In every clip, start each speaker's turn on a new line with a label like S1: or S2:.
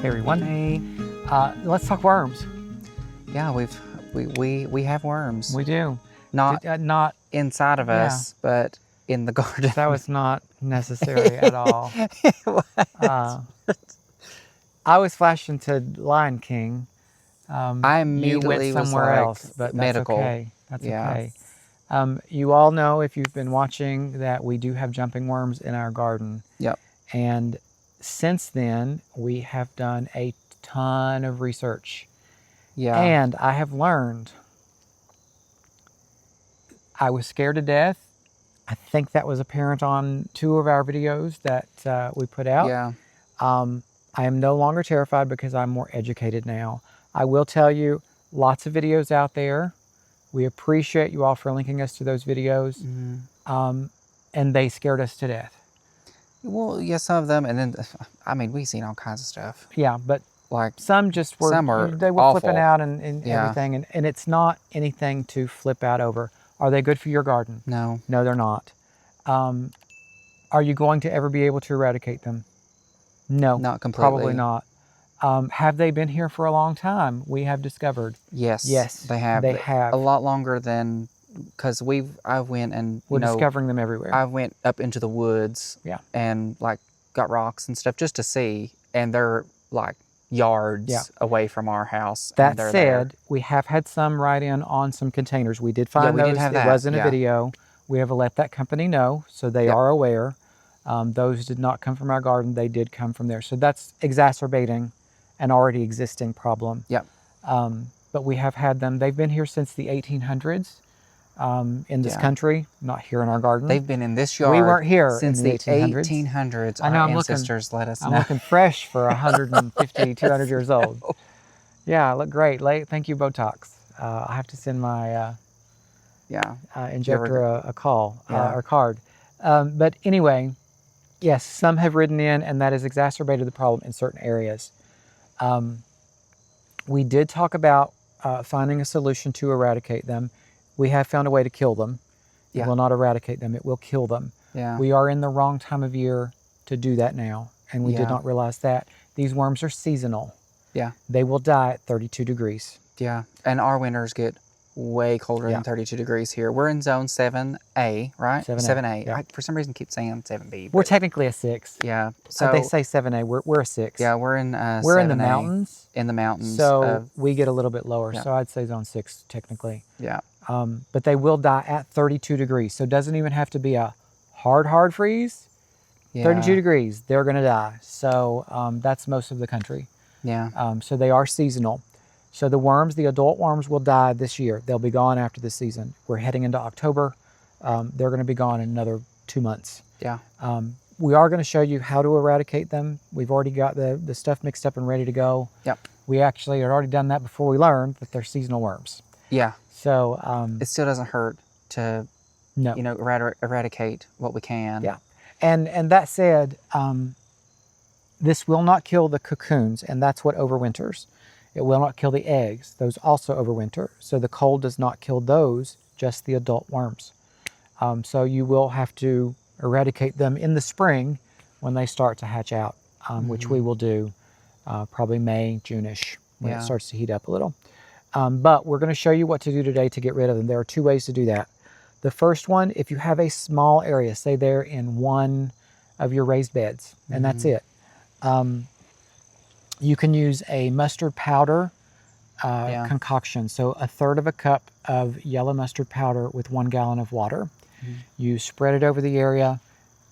S1: Hey everyone.
S2: Hey.
S1: Let's talk worms.
S2: Yeah, we have worms.
S1: We do.
S2: Not
S1: Not
S2: inside of us, but in the garden.
S1: that was not necessary at all. I was flashed into Lion King.
S2: I
S1: You went
S2: immediately was
S1: somewhere
S2: like
S1: else, but
S2: medical.
S1: that's okay. That's
S2: Yeah.
S1: okay. You all know, if you've been watching, that we do have jumping worms in our garden.
S2: Yep.
S1: And since then, we have done a ton of research.
S2: Yeah.
S1: And I have learned, I was scared to death. I think that was apparent on 2 of our videos that we put out.
S2: Yeah.
S1: I am no longer terrified because I'm more educated now. I will tell you, lots of videos out there. We appreciate you all for linking us to those videos.
S2: Mm-hmm.
S1: And they scared us to death.
S2: Well, yeah, some of them, and then I mean, we've seen all kinds of stuff.
S1: Yeah, but
S2: Like
S1: some just were, they were
S2: awful.
S1: flipping out and
S2: Yeah.
S1: everything. And it's not anything to flip out over. Are they good for your garden?
S2: No.
S1: No, they're not. Are you going to ever be able to eradicate them? No,
S2: Not completely.
S1: probably not. Have they been here for a long time? We have discovered.
S2: Yes.
S1: Yes,
S2: They have.
S1: They have.
S2: A lot longer than, because I went and
S1: We're discovering them everywhere.
S2: I went up into the woods.
S1: Yeah.
S2: And like got rocks and stuff just to see, and they're like yards away from our house.
S1: That said, we have had some write in on some containers. We did find
S2: we
S1: those.
S2: did have that.
S1: It was in a video. We have let that company know, so they are aware. Those did not come from our garden. They did come from there. So that's exacerbating an already existing problem.
S2: Yep.
S1: But we have had them. They've been here since the 1800s in this country, not here in our garden.
S2: They've been in this yard.
S1: We weren't here
S2: since
S1: in
S2: the
S1: 1800s.
S2: 1800s.
S1: I know,
S2: our ancestors let us know.
S1: I'm looking fresh for 150, 200 years old. Yeah, I look great. Thank you, Botox. I have to send my injector a call or card. But anyway, yes, some have ridden in, and that has exacerbated the problem in certain areas. We did talk about finding a solution to eradicate them. We have found a way to kill them. It will not eradicate them. It will kill them.
S2: Yeah.
S1: We are in the wrong time of year to do that now, and we did not realize that. These worms are seasonal.
S2: Yeah.
S1: They will die at 32 degrees.
S2: Yeah. And our winters get way colder than 32 degrees here. We're in zone 7A, right? 7A.
S1: Yeah.
S2: I, for some reason, keep saying 7B.
S1: We're technically a 6.
S2: Yeah. So
S1: they say 7A. We're a 6.
S2: Yeah, we're in 7A.
S1: We're in the mountains.
S2: In the mountains.
S1: So we get a little bit lower.
S2: Yeah.
S1: So I'd say zone 6 technically.
S2: Yeah.
S1: But they will die at 32 degrees. So it doesn't even have to be a hard freeze.
S2: Yeah.
S1: 32 degrees, they're going to die. So that's most of the country.
S2: Yeah.
S1: So they are seasonal. So the worms, the adult worms, will die this year. They'll be gone after the season. We're heading into October. They're going to be gone in another 2 months.
S2: Yeah.
S1: We are going to show you how to eradicate them. We've already got the stuff mixed up and ready to go.
S2: Yep.
S1: We actually had already done that before we learned that they're seasonal worms.
S2: Yeah.
S1: So
S2: it still doesn't hurt to, eradicate what we can.
S1: Yeah. And that said, this will not kill the cocoons, and that's what overwinters. It will not kill the eggs. Those also overwinter. So the cold does not kill those, just the adult worms. So you will have to eradicate them in the spring when they start to hatch out, which we will do probably May, June-ish, when it starts to heat up a little. But we're going to show you what to do today to get rid of them. There are 2 ways to do that. The first one, if you have a small area, say they're in one of your raised beds, and that's it. You can use a mustard powder concoction. So 1/3 cup of yellow mustard powder with 1 gallon of water. You spread it over the area.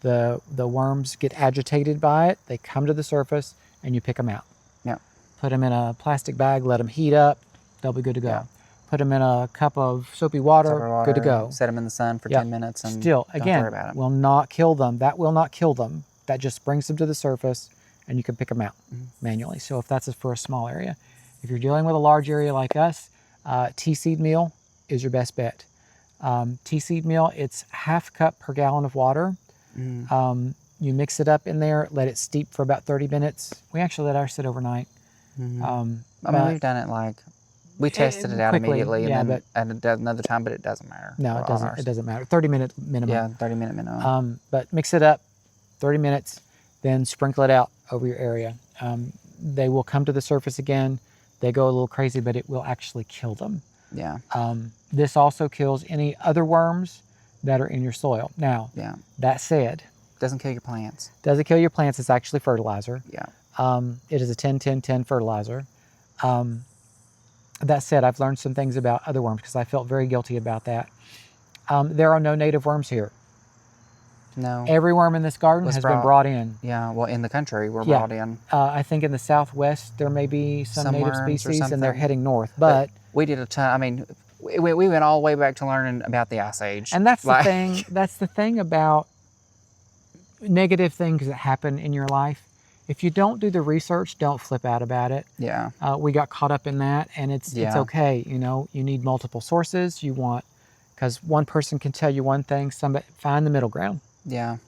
S1: The worms get agitated by it. They come to the surface, and you pick them out.
S2: Yeah.
S1: Put them in a plastic bag, let them heat up. They'll be good to go. Yeah. Put them in a cup of soapy water, good to go.
S2: Set them in the sun for 10 minutes and
S1: still,
S2: don't
S1: again,
S2: worry about it.
S1: Will not kill them. That will not kill them. That just brings them to the surface, and you can pick them out manually. So if that's for a small area. If you're dealing with a large area like us, tea seed meal is your best bet. Tea seed meal, it's 1/2 cup per gallon of water. You mix it up in there, let it steep for about 30 minutes. We actually let ours sit overnight.
S2: I mean, we've done it like, we tested it out
S1: quickly,
S2: immediately
S1: yeah,
S2: and then at another time, but it doesn't matter.
S1: No, it doesn't. It doesn't matter. 30-minute minimum.
S2: Yeah, 30-minute minimum.
S1: But mix it up, 30 minutes, then sprinkle it out over your area. they will come to the surface again. They go a little crazy, but it will actually kill them.
S2: Yeah.
S1: This also kills any other worms that are in your soil. Now,
S2: Yeah.
S1: that said,
S2: Doesn't kill your plants.
S1: doesn't kill your plants. It's actually fertilizer.
S2: Yeah.
S1: It is a 10-10-10 fertilizer. That said, I've learned some things about other worms because I felt very guilty about that. There are no native worms here.
S2: No.
S1: Every worm in this garden has been brought in.
S2: Yeah, well, in the country, we're brought in.
S1: I think in the Southwest, there may be some native species, and they're heading north. But
S2: we did a ton. I mean, we went all the way back to learning about the Ice Age.
S1: And that's the thing. That's the thing about negative things that happen in your life. If you don't do the research, don't flip out about it.
S2: Yeah.
S1: We got caught up in that, and it's okay. You know, you need multiple sources. Because one person can tell you one thing. Somebody find the middle ground.
S2: Yeah.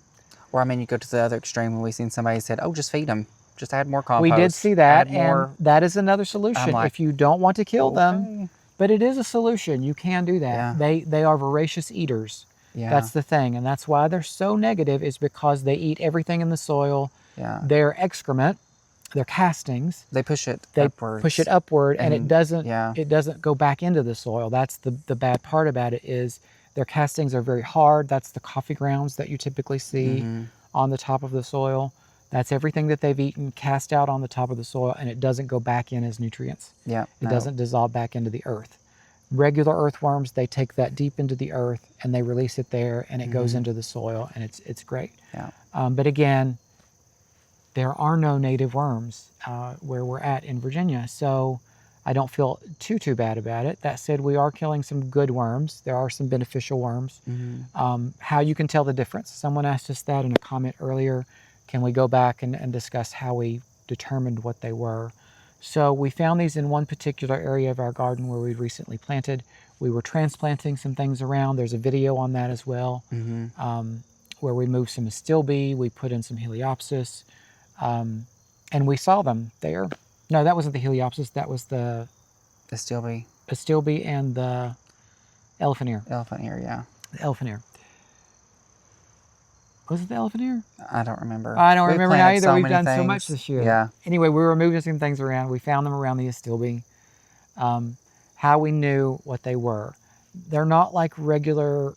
S2: Or I mean, you go to the other extreme when we seen somebody said, "Oh, just feed them. Just add more compost."
S1: We did see that, and that is another solution.
S2: Like,
S1: if you don't want to kill them, but it is a solution. You can do that.
S2: Yeah.
S1: They are voracious eaters.
S2: Yeah.
S1: That's the thing, and that's why they're so negative. Is because they eat everything in the soil.
S2: Yeah.
S1: Their excrement, their castings.
S2: They push it
S1: upward, and it doesn't.
S2: Yeah.
S1: It doesn't go back into the soil. That's the bad part about it is their castings are very hard. That's the coffee grounds that you typically see on the top of the soil. That's everything that they've eaten cast out on the top of the soil, and it doesn't go back in as nutrients.
S2: Yeah.
S1: It doesn't dissolve back into the earth. Regular earthworms, they take that deep into the earth and they release it there, and it goes into the soil, and it's great.
S2: Yeah.
S1: But again, there are no native worms where we're at in Virginia, so I don't feel too bad about it. That said, we are killing some good worms. There are some beneficial worms. How you can tell the difference. Someone asked us that in a comment earlier. Can we go back and discuss how we determined what they were? So we found these in one particular area of our garden where we'd recently planted. We were transplanting some things around. There's a video on that as well, where we moved some astilbe, we put in some heliopsis, and we saw them there. No, that wasn't the heliopsis. That was the astilbe and the elephant ear.
S2: Elephant ear, yeah.
S1: The elephant ear. Was it the elephant ear?
S2: I don't remember.
S1: I don't remember now either. We've done
S2: things.
S1: so much this year.
S2: Yeah.
S1: Anyway, we were moving some things around. We found them around the astilbe. How we knew what they were. They're not like regular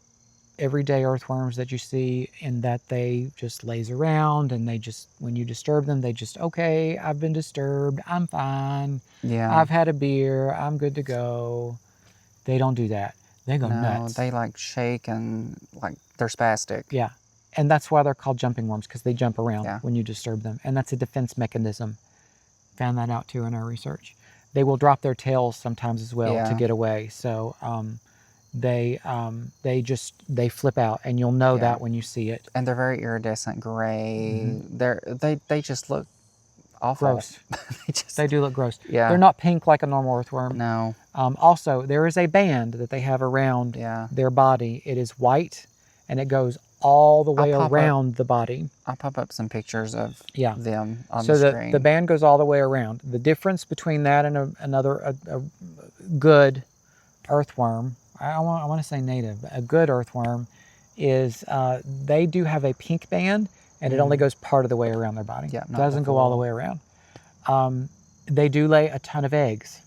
S1: everyday earthworms that you see in that they just laze around and they just, when you disturb them, they just, okay, I've been disturbed. I'm fine.
S2: Yeah.
S1: I've had a beer. I'm good to go. They don't do that. They go nuts.
S2: They like shake and like they're spastic.
S1: Yeah. And that's why they're called jumping worms, because they jump around when you disturb them. And that's a defense mechanism. Found that out too in our research. They will drop their tails sometimes as well to get away. So they flip out, and you'll know that when you see it.
S2: And they're very iridescent gray. They just look awful.
S1: Gross. They do look gross.
S2: Yeah.
S1: They're not pink like a normal earthworm.
S2: No.
S1: Also, there is a band that they have around their body. It is white, and it goes all the way around the body.
S2: I'll pop up some pictures of them on the screen.
S1: So the band goes all the way around. The difference between that and another good earthworm, I want to say native, a good earthworm, is they do have a pink band, and it only goes part of the way around their body.
S2: Yeah,
S1: it doesn't go all the way around. They do lay a ton of eggs,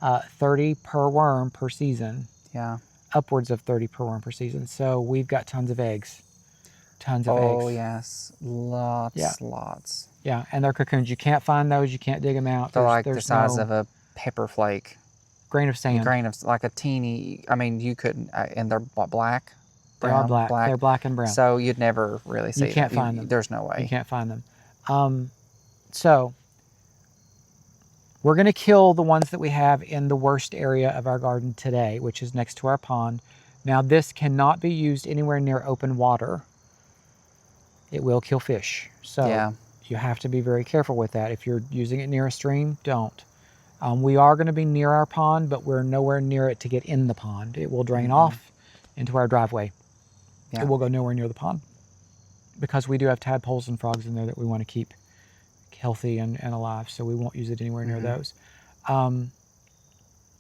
S1: 30 per worm per season.
S2: Yeah.
S1: Upwards of 30 per worm per season. So we've got tons of eggs. Tons of eggs.
S2: Oh, yes. Lots.
S1: Yeah, and they're cocoons. You can't find those. You can't dig them out.
S2: They're like the size of a pepper flake.
S1: Grain of sand.
S2: Like a teeny, I mean, you couldn't, and they're black?
S1: They are black. They're black and brown.
S2: So you'd never really see them.
S1: You can't find them.
S2: There's no way.
S1: You can't find them. So we're going to kill the ones that we have in the worst area of our garden today, which is next to our pond. Now, this cannot be used anywhere near open water. It will kill fish. So you have to be very careful with that. If you're using it near a stream, don't. We are going to be near our pond, but we're nowhere near it to get in the pond. It will drain off into our driveway. Yeah. It will go nowhere near the pond because we do have tadpoles and frogs in there that we want to keep healthy and alive, so we won't use it anywhere near those.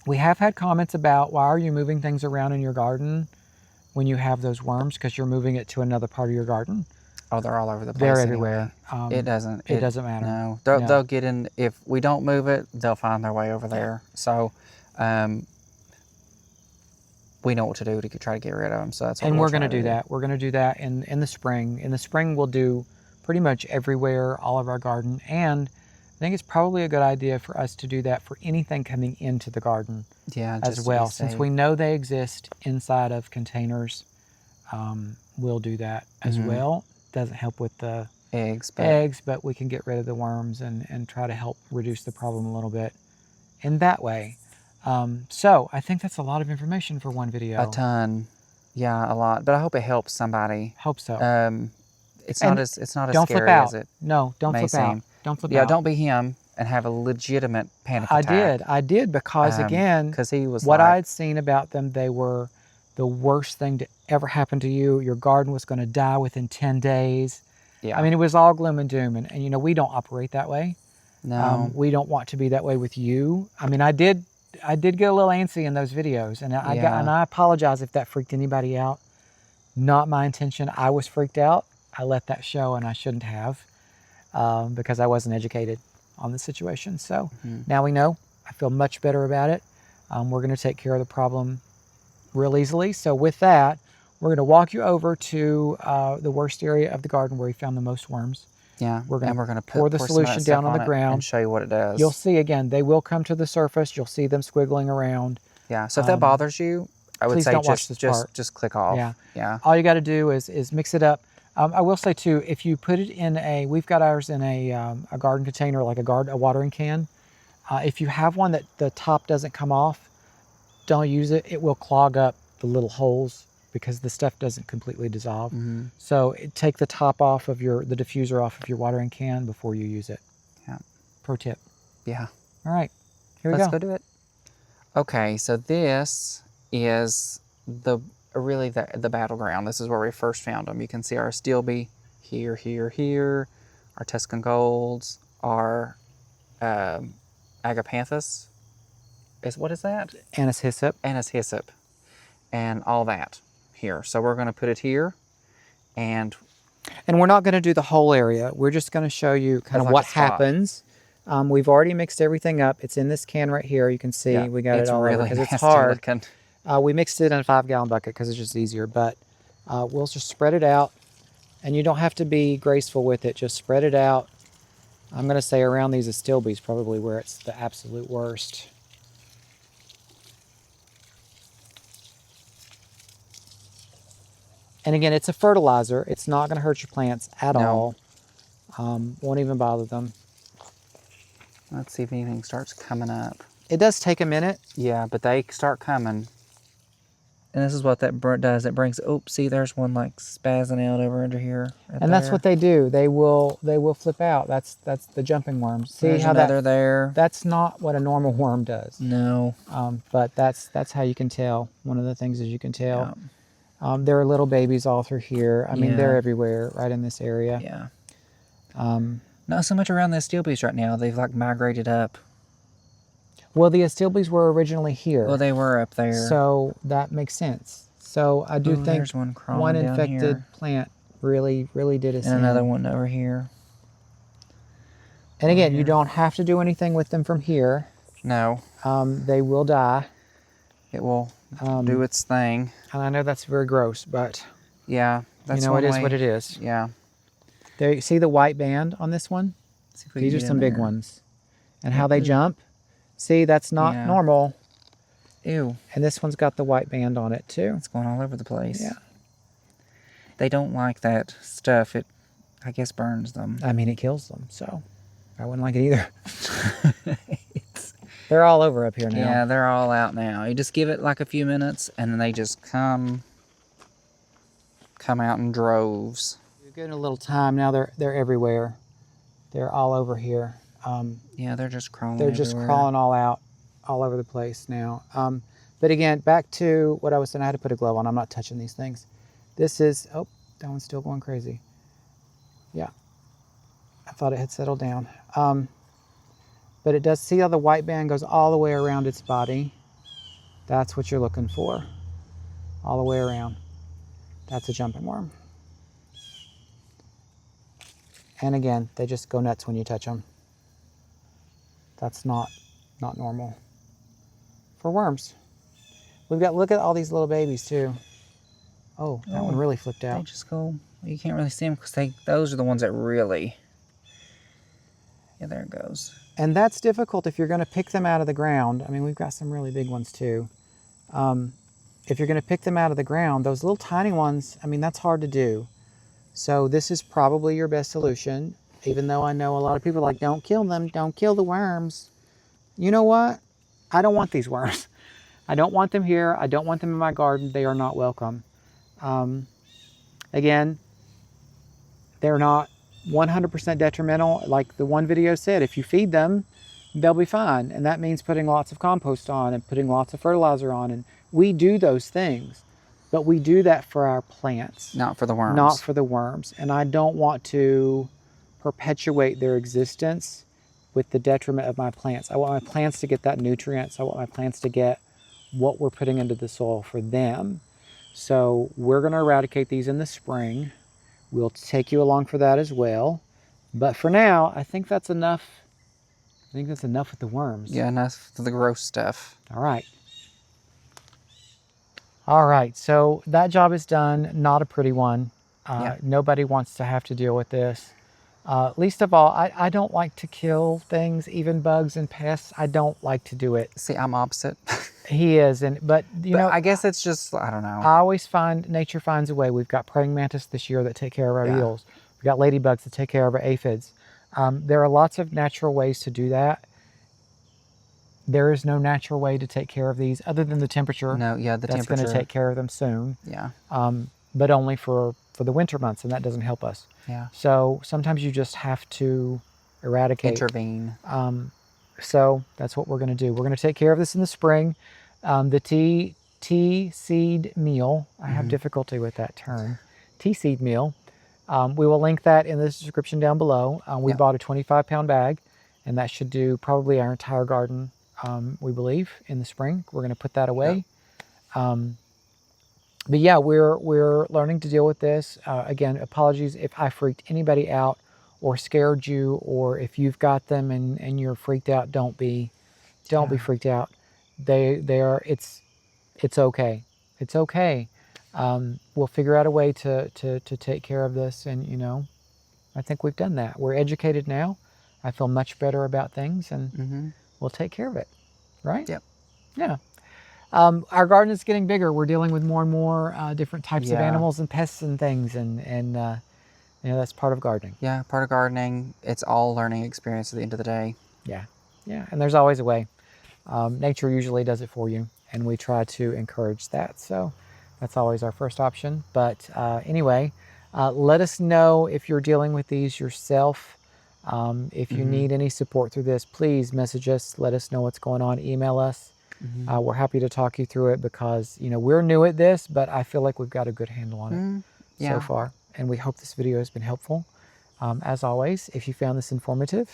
S1: We have had comments about, why are you moving things around in your garden when you have those worms? Because you're moving it to another part of your garden.
S2: Oh, they're all over the place.
S1: They're
S2: anyway.
S1: everywhere.
S2: It doesn't
S1: matter.
S2: No,
S1: No.
S2: they'll get in. If we don't move it, they'll find their way over there. So we know what to do to try to get rid of them. So that's what
S1: and
S2: we'll
S1: we're going
S2: try
S1: to do that. We're going to do that in the spring. In the spring, we'll do pretty much everywhere, all of our garden. And I think it's probably a good idea for us to do that for anything coming into the garden
S2: Yeah,
S1: as well. Since we know they exist inside of containers, we'll do that as well. Doesn't help with the
S2: eggs,
S1: but we can get rid of the worms and try to help reduce the problem a little bit in that way. So I think that's a lot of information for one video.
S2: A ton. Yeah, a lot. But I hope it helps somebody.
S1: Hope so.
S2: It's not as
S1: don't
S2: scary
S1: flip out.
S2: as it
S1: No, don't
S2: may
S1: flip
S2: seem.
S1: out. Don't flip out.
S2: Yeah, don't be him and have a legitimate panic attack.
S1: I did because again,
S2: because he was
S1: what
S2: like,
S1: I had seen about them, they were the worst thing to ever happen to you. Your garden was going to die within 10 days.
S2: yeah.
S1: I mean, it was all gloom and doom, and you know, we don't operate that way.
S2: No.
S1: We don't want to be that way with you. I mean, I did get a little antsy in those videos, and I apologize if that freaked anybody out. Not my intention. I was freaked out. I let that show, and I shouldn't have, because I wasn't educated on the situation. So now we know. I feel much better about it. We're going to take care of the problem real easily. So with that, we're going to walk you over to the worst area of the garden where we found the most worms.
S2: Yeah,
S1: we're going
S2: to
S1: pour the solution down on the ground
S2: and show you what it does.
S1: You'll see again, they will come to the surface. You'll see them squiggling around.
S2: Yeah, so if that bothers you, I would say just click off.
S1: Yeah.
S2: Yeah.
S1: All you got to do is mix it up. I will say too, if you put it in we've got ours in a garden container, like a watering can. If you have one that the top doesn't come off, don't use it. It will clog up the little holes because the stuff doesn't completely dissolve. So take the top off of the diffuser off of your watering can before you use it.
S2: Yeah.
S1: Pro tip.
S2: Yeah.
S1: All right. Here we
S2: Let's
S1: go.
S2: go do it. Okay, so this is really the battleground. This is where we first found them. You can see our Steelby here, here, our Tuscan Golds, our Agapanthus. What is that?
S1: Anise hyssop.
S2: Anise hyssop. And all that here. So we're going to put it here. And
S1: we're not going to do the whole area. We're just going to show you kind of what happens. We've already mixed everything up. It's in this can right here. You can see we got it all over because it's hard. We mixed it in a 5-gallon bucket because it's just easier. But we'll just spread it out. And you don't have to be graceful with it. Just spread it out. I'm going to say around these Astilbes probably where it's the absolute worst. And again, it's a fertilizer. It's not going to hurt your plants at all. Won't even bother them.
S2: Let's see if anything starts coming up.
S1: It does take a minute.
S2: Yeah, but they start coming. And this is what that does. It brings, see, there's one like spazzing out over under here.
S1: And that's what they do. They will flip out. That's the jumping worms. See
S2: there's
S1: how
S2: another there.
S1: That's not what a normal worm does.
S2: No.
S1: But that's how you can tell. One of the things is you can tell. Yeah. There are little babies all through here. I mean, they're everywhere, right in this area.
S2: Yeah. Not so much around the Astilbes right now. They've like migrated up.
S1: Well, the Astilbes were originally here.
S2: Well, they were up there.
S1: So that makes sense. So I do think one infected plant really did us in.
S2: And another one over here.
S1: And again, you don't have to do anything with them from here.
S2: No.
S1: They will die.
S2: It will do its thing.
S1: And I know that's very gross, but
S2: yeah, that's
S1: it is what it is.
S2: Yeah.
S1: There, you see the white band on this one? These are some big ones. And how they jump. See, that's not normal.
S2: Ew.
S1: And this one's got the white band on it too.
S2: It's going all over the place.
S1: Yeah.
S2: They don't like that stuff. It, I guess, burns them.
S1: I mean, it kills them, so I wouldn't like it either. They're all over up here now.
S2: Yeah, they're all out now. You just give it like a few minutes, and then they just come out in droves.
S1: You're getting a little time now. They're everywhere. They're all over here.
S2: Yeah, they're just crawling.
S1: They're just crawling all over the place now. But again, back to what I was saying. I had to put a glove on. I'm not touching these things. This is, oh, that one's still going crazy. Yeah, I thought it had settled down. But it does, see how the white band goes all the way around its body? That's what you're looking for. All the way around. That's a jumping worm. And again, they just go nuts when you touch them. That's not normal. For worms. We've got, look at all these little babies too. Oh, that one really flipped
S2: They
S1: out.
S2: just go, you can't really see them because those are the ones that really, yeah, there it goes.
S1: And that's difficult if you're going to pick them out of the ground. I mean, we've got some really big ones too. If you're going to pick them out of the ground, those little tiny ones, I mean, that's hard to do. So this is probably your best solution, even though I know a lot of people are like, don't kill them, don't kill the worms. You know what? I don't want these worms. I don't want them here. I don't want them in my garden. They are not welcome. Again, they're not 100% detrimental. Like the one video said, if you feed them, they'll be fine. And that means putting lots of compost on and putting lots of fertilizer on. And we do those things, but we do that for our plants.
S2: Not for the worms.
S1: Not for the worms. And I don't want to perpetuate their existence with the detriment of my plants. I want my plants to get that nutrients. I want my plants to get what we're putting into the soil for them. So we're going to eradicate these in the spring. We'll take you along for that as well. But for now, I think that's enough. I think that's enough with the worms.
S2: Yeah, enough of the gross stuff.
S1: All right. All right, so that job is done. Not a pretty one. Nobody wants to have to deal with this. Least of all, I don't like to kill things, even bugs and pests. I don't like to do it.
S2: See, I'm opposite.
S1: He is, but you know,
S2: I guess it's just, I don't know.
S1: I always find nature finds a way. We've got praying mantis this year that take care of our eels. We've got ladybugs that take care of our aphids. There are lots of natural ways to do that. There is no natural way to take care of these other than the temperature.
S2: No, yeah, the temperature.
S1: That's going to take care of them soon.
S2: Yeah.
S1: But only for the winter months, and that doesn't help us.
S2: Yeah.
S1: So sometimes you just have to eradicate.
S2: Intervene.
S1: So that's what we're going to do. We're going to take care of this in the spring. The tea seed meal, I have difficulty with that term, tea seed meal. We will link that in the description down below. We bought a 25-pound bag, and that should do probably our entire garden, we believe, in the spring. We're going to put that away. But yeah, we're learning to deal with this. Again, apologies if I freaked anybody out or scared you, or if you've got them and you're freaked out. Don't be freaked out. It's okay. It's okay. We'll figure out a way to take care of this, and you know, I think we've done that. We're educated now. I feel much better about things, and we'll take care of it. Right?
S2: Yep.
S1: Yeah. Our garden is getting bigger. We're dealing with more and more different types of animals and pests and things, and you know, that's part of gardening.
S2: Yeah, part of gardening. It's all learning experience at the end of the day.
S1: Yeah, yeah, and there's always a way. Nature usually does it for you, and we try to encourage that. So that's always our first option. But anyway, let us know if you're dealing with these yourself. If you need any support through this, please message us. Let us know what's going on. Email us. We're happy to talk you through it because, you know, we're new at this, but I feel like we've got a good handle on it so far. And we hope this video has been helpful. As always, if you found this informative,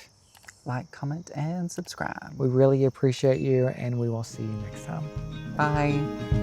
S2: like, comment, and subscribe.
S1: We really appreciate you, and we will see you next time.
S2: Bye.